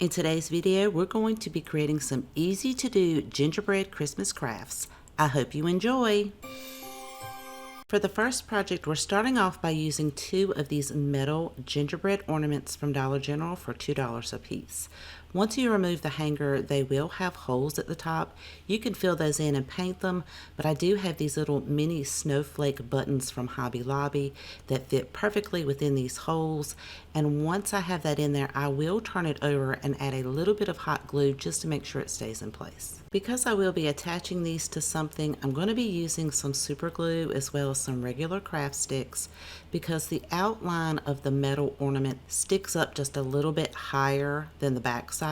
In today's video, we're going to be creating some easy to do gingerbread Christmas crafts. I hope you enjoy. For the first project, we're starting off by using 2 of these metal gingerbread ornaments from Dollar General for $2 a piece. Once you remove the hanger, they will have holes at the top. You can fill those in and paint them, but I do have these little mini snowflake buttons from Hobby Lobby that fit perfectly within these holes. And once I have that in there, I will turn it over and add a little bit of hot glue just to make sure it stays in place. Because I will be attaching these to something, I'm going to be using some super glue as well as some regular craft sticks because the outline of the metal ornament sticks up just a little bit higher than the back side.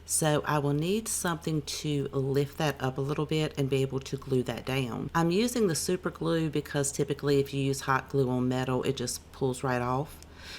So I will need something to lift that up a little bit and be able to glue that down. I'm using the super glue because typically if you use hot glue on metal, it just pulls right off.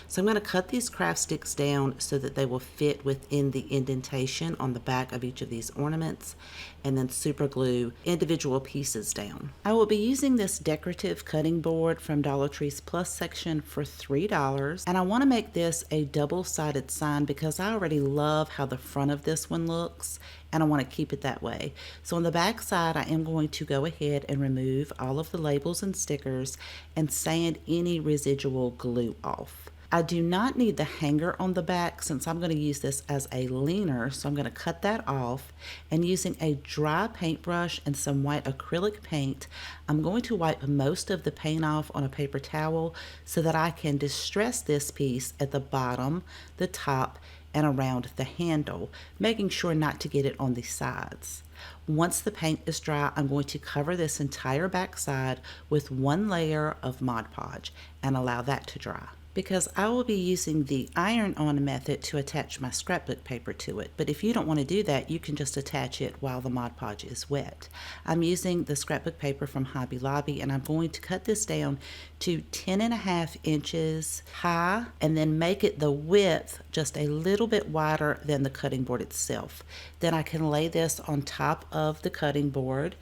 So I'm going to cut these craft sticks down so that they will fit within the indentation on the back of each of these ornaments and then super glue individual pieces down. I will be using this decorative cutting board from Dollar Tree's Plus section for $3, and I want to make this a double-sided sign because I already love how the front of this one looks and I want to keep it that way. So on the back side, I am going to go ahead and remove all of the labels and stickers and sand any residual glue off. I do not need the hanger on the back since I'm going to use this as a leaner, so I'm going to cut that off, and using a dry paintbrush and some white acrylic paint, I'm going to wipe most of the paint off on a paper towel so that I can distress this piece at the bottom, the top, and around the handle, making sure not to get it on the sides. Once the paint is dry, I'm going to cover this entire back side with 1 layer of Mod Podge and allow that to dry, because I will be using the iron-on method to attach my scrapbook paper to it. But if you don't want to do that, you can just attach it while the Mod Podge is wet. I'm using the scrapbook paper from Hobby Lobby, and I'm going to cut this down to 10.5 inches high and then make it the width just a little bit wider than the cutting board itself. Then I can lay this on top of the cutting board,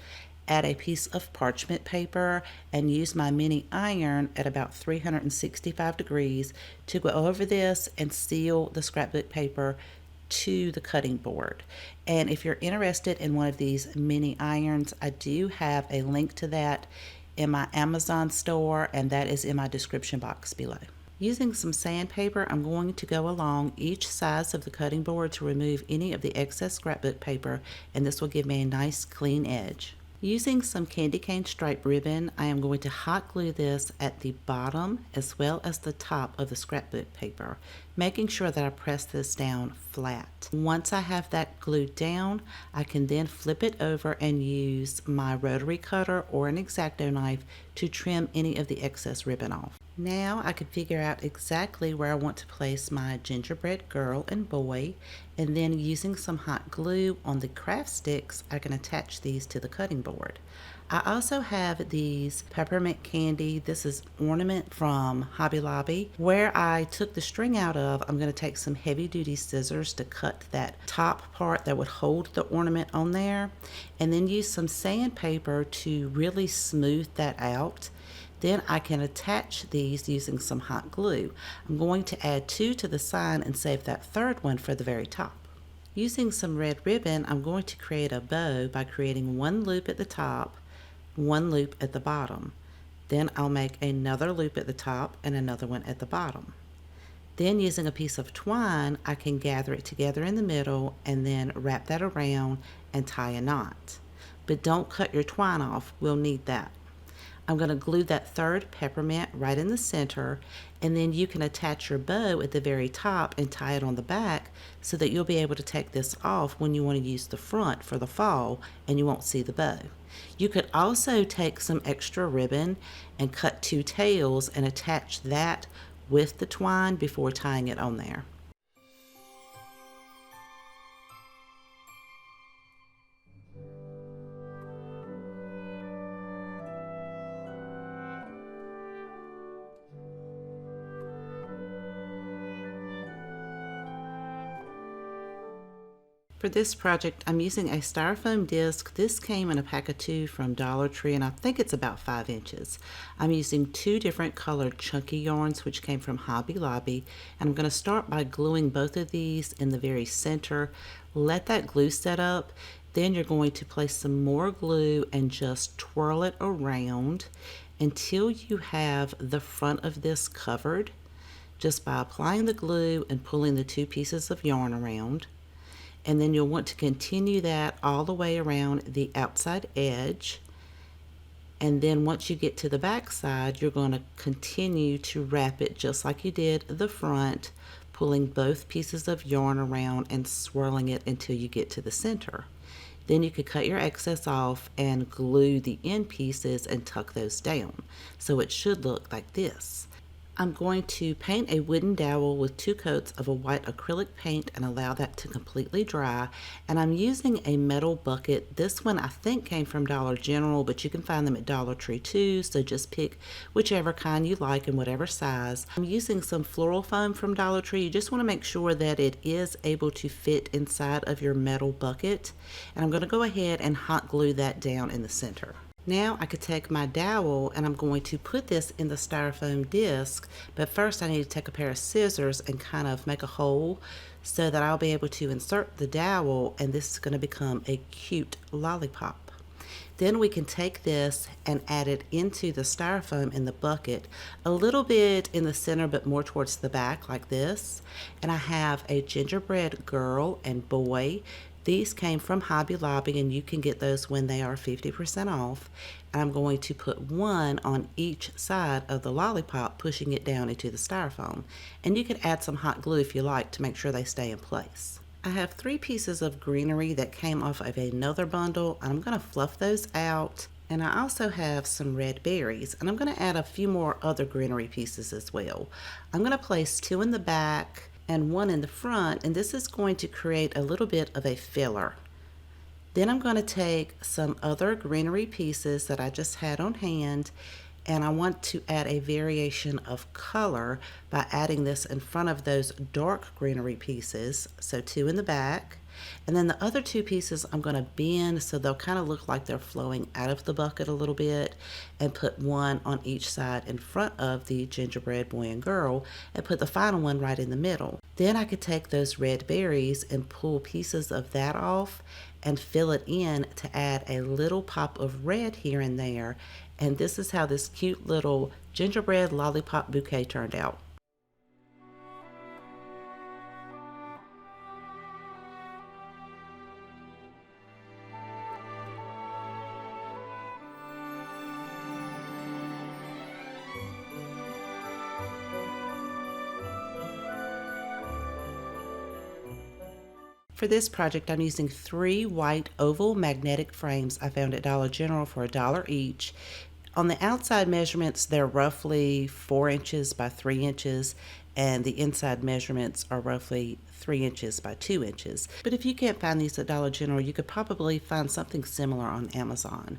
add a piece of parchment paper, and use my mini iron at about 365 degrees to go over this and seal the scrapbook paper to the cutting board. And if you're interested in one of these mini irons, I do have a link to that in my Amazon store, and that is in my description box below. Using some sandpaper, I'm going to go along each sides of the cutting board to remove any of the excess scrapbook paper, and this will give me a nice clean edge. Using some candy cane stripe ribbon, I am going to hot glue this at the bottom as well as the top of the scrapbook paper, making sure that I press this down flat. Once I have that glued down, I can then flip it over and use my rotary cutter or an X-Acto knife to trim any of the excess ribbon off. Now I can figure out exactly where I want to place my gingerbread girl and boy, and then using some hot glue on the craft sticks, I can attach these to the cutting board. I also have these peppermint candy. This is ornament from Hobby Lobby. Where I took the string out of, I'm going to take some heavy duty scissors to cut that top part that would hold the ornament on there, and then use some sandpaper to really smooth that out. Then I can attach these using some hot glue. I'm going to add 2 to the side and save that third one for the very top. Using some red ribbon, I'm going to create a bow by creating 1 loop at the top, 1 loop at the bottom. Then I'll make another loop at the top and another one at the bottom. Then using a piece of twine, I can gather it together in the middle and then wrap that around and tie a knot. But don't cut your twine off, we'll need that. I'm going to glue that third peppermint right in the center, and then you can attach your bow at the very top and tie it on the back so that you'll be able to take this off when you want to use the front for the fall and you won't see the bow. You could also take some extra ribbon and cut 2 tails and attach that with the twine before tying it on there. For this project, I'm using a styrofoam disc. This came in a pack of 2 from Dollar Tree, and I think it's about 5 inches. I'm using 2 different colored chunky yarns, which came from Hobby Lobby, and I'm going to start by gluing both of these in the very center. Let that glue set up. Then you're going to place some more glue and just twirl it around until you have the front of this covered, just by applying the glue and pulling the 2 pieces of yarn around. And then you'll want to continue that all the way around the outside edge. And then once you get to the back side, you're going to continue to wrap it just like you did the front, pulling both pieces of yarn around and swirling it until you get to the center. Then you could cut your excess off and glue the end pieces and tuck those down. So it should look like this. I'm going to paint a wooden dowel with 2 coats of a white acrylic paint and allow that to completely dry. And I'm using a metal bucket. This one I think came from Dollar General, but you can find them at Dollar Tree too, so just pick whichever kind you like and whatever size. I'm using some floral foam from Dollar Tree. You just want to make sure that it is able to fit inside of your metal bucket. And I'm going to go ahead and hot glue that down in the center. Now I could take my dowel and I'm going to put this in the styrofoam disc, but first I need to take a pair of scissors and kind of make a hole so that I'll be able to insert the dowel, and this is going to become a cute lollipop. Then we can take this and add it into the styrofoam in the bucket, a little bit in the center but more towards the back like this. And I have a gingerbread girl and boy. These came from Hobby Lobby, and you can get those when they are 50% off. And I'm going to put one on each side of the lollipop, pushing it down into the styrofoam. And you can add some hot glue if you like to make sure they stay in place. I have 3 pieces of greenery that came off of another bundle. I'm going to fluff those out. And I also have some red berries, and I'm going to add a few more other greenery pieces as well. I'm going to place 2 in the back and 1 in the front, and this is going to create a little bit of a filler. Then I'm going to take some other greenery pieces that I just had on hand, and I want to add a variation of color by adding this in front of those dark greenery pieces. So 2 in the back, and then the other 2 pieces I'm going to bend so they'll kind of look like they're flowing out of the bucket a little bit, and put 1 on each side in front of the gingerbread boy and girl, and put the final one right in the middle. Then I could take those red berries and pull pieces of that off and fill it in to add a little pop of red here and there. And this is how this cute little gingerbread lollipop bouquet turned out. For this project, I'm using 3 white oval magnetic frames I found at Dollar General for $1 each. On the outside measurements, they're roughly 4 inches by 3 inches, and the inside measurements are roughly 3 inches by 2 inches. But if you can't find these at Dollar General, you could probably find something similar on Amazon.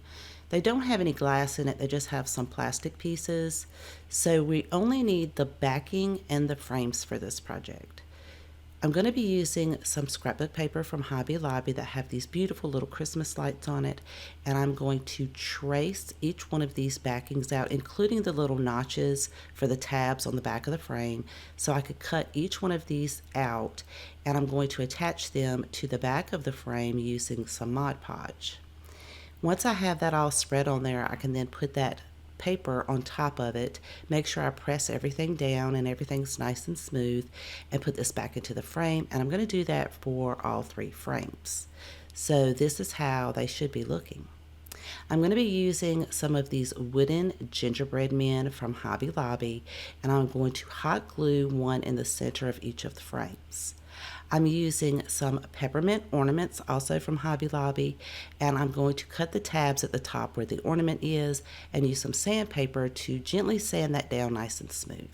They don't have any glass in it, they just have some plastic pieces. So we only need the backing and the frames for this project. I'm going to be using some scrapbook paper from Hobby Lobby that have these beautiful little Christmas lights on it, and I'm going to trace each one of these backings out, including the little notches for the tabs on the back of the frame, so I could cut each one of these out, and I'm going to attach them to the back of the frame using some Mod Podge. Once I have that all spread on there, I can then put that paper on top of it, make sure I press everything down and everything's nice and smooth, and put this back into the frame. And I'm going to do that for all 3 frames. So this is how they should be looking. I'm going to be using some of these wooden gingerbread men from Hobby Lobby, and I'm going to hot glue 1 in the center of each of the frames. I'm using some peppermint ornaments also from Hobby Lobby, and I'm going to cut the tabs at the top where the ornament is and use some sandpaper to gently sand that down nice and smooth.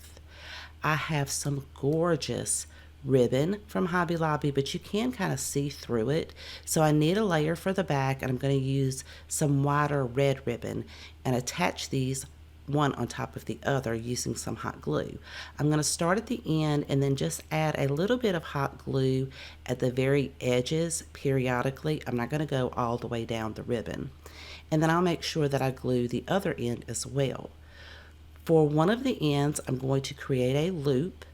I have some gorgeous ribbon from Hobby Lobby, but you can kind of see through it. So I need a layer for the back, and I'm going to use some wider red ribbon and attach these one on top of the other using some hot glue. I'm going to start at the end and then just add a little bit of hot glue at the very edges periodically. I'm not going to go all the way down the ribbon. And then I'll make sure that I glue the other end as well. For one of the ends, I'm going to create a loop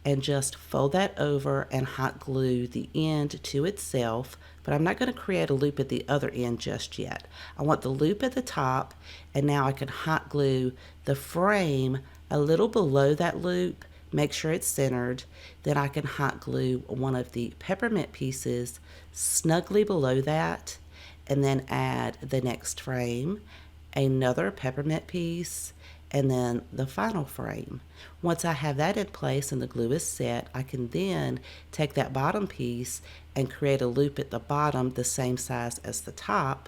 and just fold that over and hot glue the end to itself, but I'm not going to create a loop at the other end just yet. I want the loop at the top, and now I can hot glue the frame a little below that loop, make sure it's centered. Then I can hot glue one of the peppermint pieces snugly below that, and then add the next frame, another peppermint piece, and then the final frame. Once I have that in place and the glue is set, I can then take that bottom piece and create a loop at the bottom the same size as the top,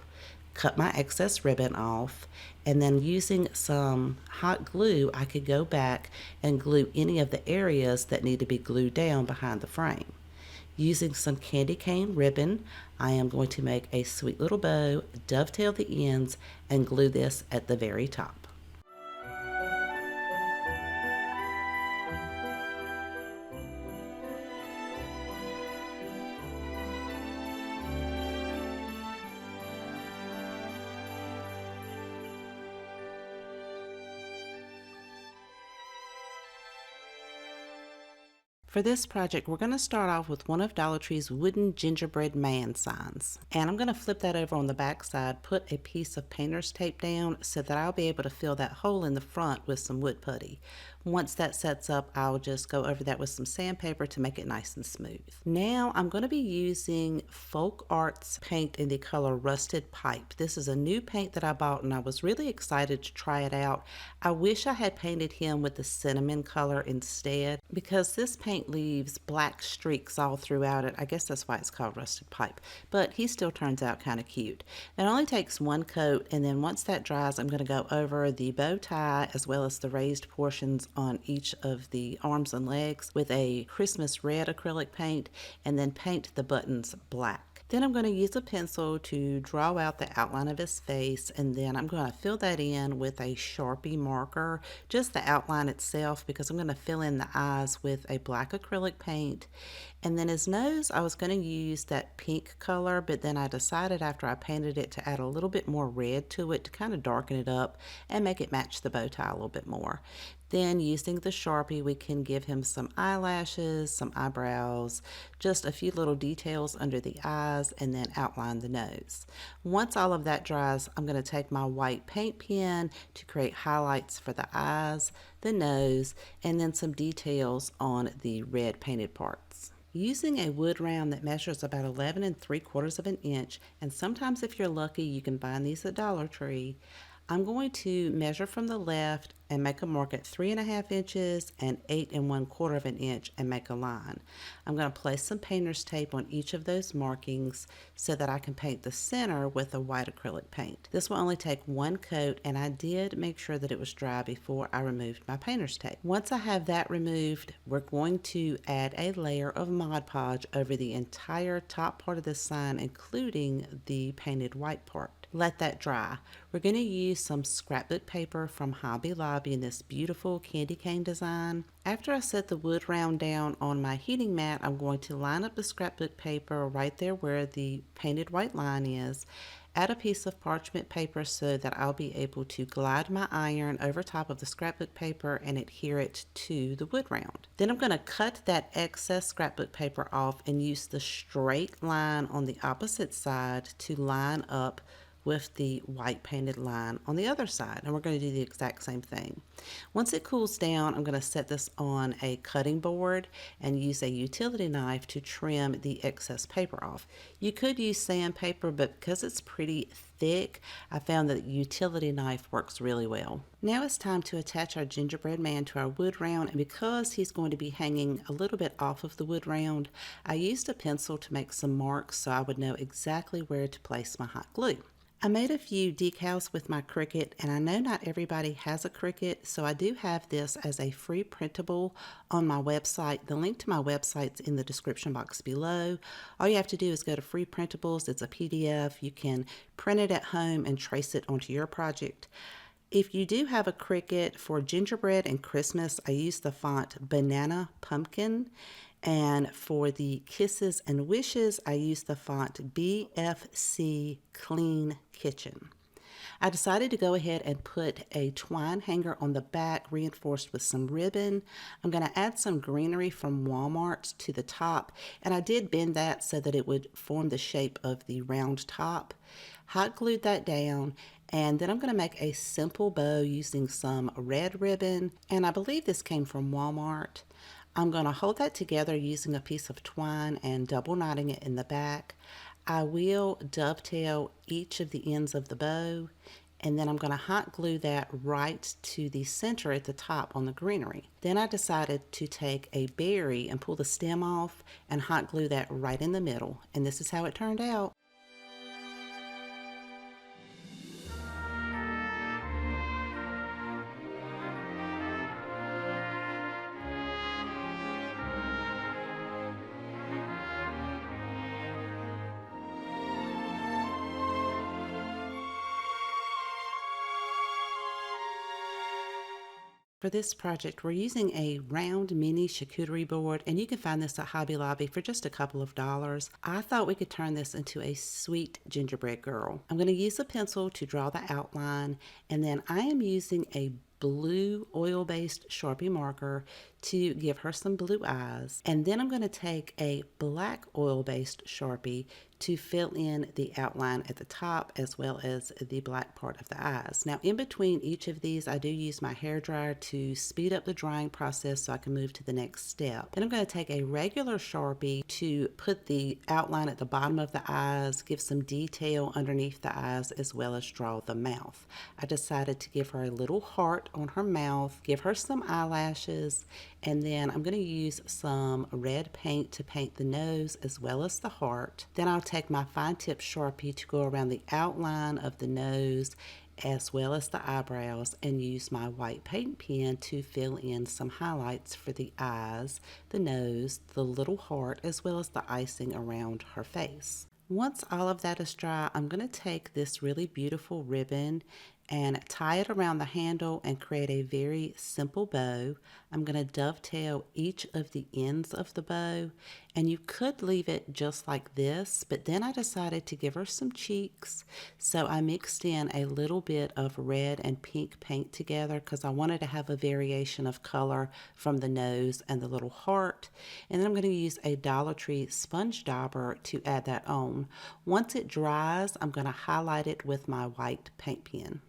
cut my excess ribbon off, and then using some hot glue, I could go back and glue any of the areas that need to be glued down behind the frame. Using some candy cane ribbon, I am going to make a sweet little bow, dovetail the ends, and glue this at the very top. For this project, we're going to start off with one of Dollar Tree's wooden gingerbread man signs. And I'm going to flip that over on the back side, put a piece of painter's tape down so that I'll be able to fill that hole in the front with some wood putty. Once that sets up, I'll just go over that with some sandpaper to make it nice and smooth. Now I'm going to be using Folk Arts paint in the color Rusted Pipe. This is a new paint that I bought and I was really excited to try it out. I wish I had painted him with the cinnamon color instead, because this paint leaves black streaks all throughout it. I guess that's why it's called Rusted Pipe, but he still turns out kind of cute. It only takes one coat, and then once that dries, I'm going to go over the bow tie as well as the raised portions on each of the arms and legs with a Christmas red acrylic paint, and then paint the buttons black. Then I'm going to use a pencil to draw out the outline of his face, and then I'm going to fill that in with a Sharpie marker, just the outline itself, because I'm going to fill in the eyes with a black acrylic paint. And then his nose, I was going to use that pink color, but then I decided after I painted it to add a little bit more red to it to kind of darken it up and make it match the bow tie a little bit more. Then using the Sharpie, we can give him some eyelashes, some eyebrows, just a few little details under the eyes, and then outline the nose. Once all of that dries, I'm going to take my white paint pen to create highlights for the eyes, the nose, and then some details on the red painted parts. Using a wood round that measures about 11 3/4 of an inch, and sometimes if you're lucky you can find these at Dollar Tree, I'm going to measure from the left and make a mark at 3.5 inches and 8 1/4 of an inch and make a line. I'm going to place some painter's tape on each of those markings so that I can paint the center with a white acrylic paint. This will only take one coat, and I did make sure that it was dry before I removed my painter's tape. Once I have that removed, we're going to add a layer of Mod Podge over the entire top part of the sign, including the painted white part. Let that dry. We're going to use some scrapbook paper from Hobby Lobby in this beautiful candy cane design. After I set the wood round down on my heating mat, I'm going to line up the scrapbook paper right there where the painted white line is. Add a piece of parchment paper so that I'll be able to glide my iron over top of the scrapbook paper and adhere it to the wood round. Then I'm going to cut that excess scrapbook paper off and use the straight line on the opposite side to line up with the white painted line on the other side, and we're going to do the exact same thing. Once it cools down, I'm going to set this on a cutting board and use a utility knife to trim the excess paper off. You could use sandpaper, but because it's pretty thick, I found that the utility knife works really well. Now it's time to attach our gingerbread man to our wood round, and because he's going to be hanging a little bit off of the wood round, I used a pencil to make some marks so I would know exactly where to place my hot glue. I made a few decals with my Cricut, and I know not everybody has a Cricut, so I do have this as a free printable on my website. The link to my website's in the description box below. All you have to do is go to Free Printables. It's a PDF. You can print it at home and trace it onto your project. If you do have a Cricut, for gingerbread and Christmas, I use the font Banana Pumpkin. And for the kisses and wishes, I use the font BFC Clean Kitchen. I decided to go ahead and put a twine hanger on the back reinforced with some ribbon. I'm going to add some greenery from Walmart to the top, and I did bend that so that it would form the shape of the round top. Hot glued that down, and then I'm going to make a simple bow using some red ribbon, and I believe this came from Walmart. I'm going to hold that together using a piece of twine and double knotting it in the back. I will dovetail each of the ends of the bow, and then I'm going to hot glue that right to the center at the top on the greenery. Then I decided to take a berry and pull the stem off and hot glue that right in the middle, and this is how it turned out. For this project, we're using a round mini charcuterie board, and you can find this at Hobby Lobby for just a couple of dollars. I thought we could turn this into a sweet gingerbread girl. I'm going to use a pencil to draw the outline, and then I am using a blue oil-based Sharpie marker to give her some blue eyes. And then I'm going to take a black oil-based Sharpie to fill in the outline at the top as well as the black part of the eyes. Now, in between each of these, I do use my hairdryer to speed up the drying process so I can move to the next step. Then I'm going to take a regular Sharpie to put the outline at the bottom of the eyes, give some detail underneath the eyes, as well as draw the mouth. I decided to give her a little heart on her mouth, give her some eyelashes, and then I'm going to use some red paint to paint the nose as well as the heart. Then I'll take my fine tip Sharpie to go around the outline of the nose as well as the eyebrows and use my white paint pen to fill in some highlights for the eyes, the nose, the little heart, as well as the icing around her face. Once all of that is dry, I'm going to take this really beautiful ribbon and tie it around the handle and create a very simple bow. I'm going to dovetail each of the ends of the bow, and you could leave it just like this, but then I decided to give her some cheeks, so I mixed in a little bit of red and pink paint together because I wanted to have a variation of color from the nose and the little heart. And then I'm going to use a Dollar Tree sponge dauber to add that on. Once it dries, I'm going to highlight it with my white paint pen.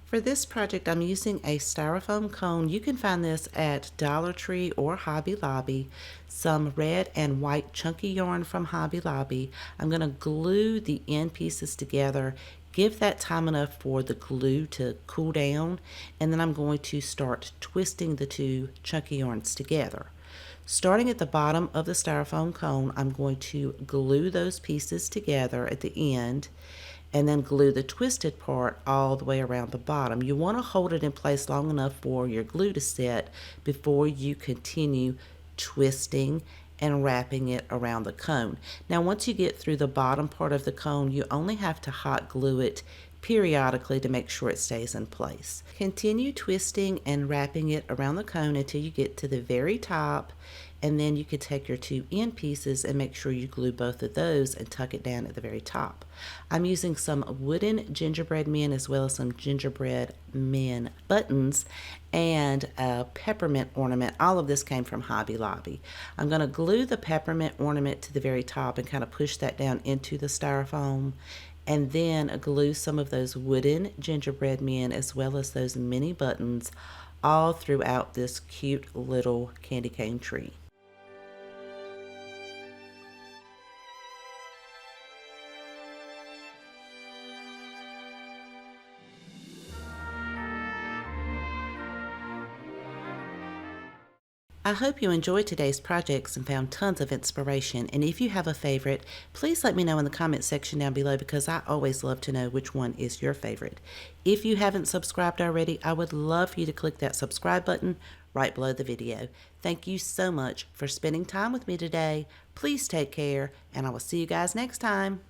For this project, I'm using a styrofoam cone. You can find this at Dollar Tree or Hobby Lobby. Some red and white chunky yarn from Hobby Lobby. I'm going to glue the end pieces together. Give that time enough for the glue to cool down, and then I'm going to start twisting the two chunky yarns together. Starting at the bottom of the styrofoam cone, I'm going to glue those pieces together at the end, and then glue the twisted part all the way around the bottom. You want to hold it in place long enough for your glue to set before you continue twisting and wrapping it around the cone. Now, once you get through the bottom part of the cone, you only have to hot glue it periodically to make sure it stays in place. Continue twisting and wrapping it around the cone until you get to the very top, and then you can take your two end pieces and make sure you glue both of those and tuck it down at the very top. I'm using some wooden gingerbread men as well as some gingerbread men buttons and a peppermint ornament. All of this came from Hobby Lobby. I'm going to glue the peppermint ornament to the very top and kind of push that down into the styrofoam, and then glue some of those wooden gingerbread men as well as those mini buttons all throughout this cute little candy cane tree. I hope you enjoyed today's projects and found tons of inspiration. And if you have a favorite, please let me know in the comment section down below because I always love to know which one is your favorite. If you haven't subscribed already, I would love for you to click that subscribe button right below the video. Thank you so much for spending time with me today. Please take care, and I will see you guys next time.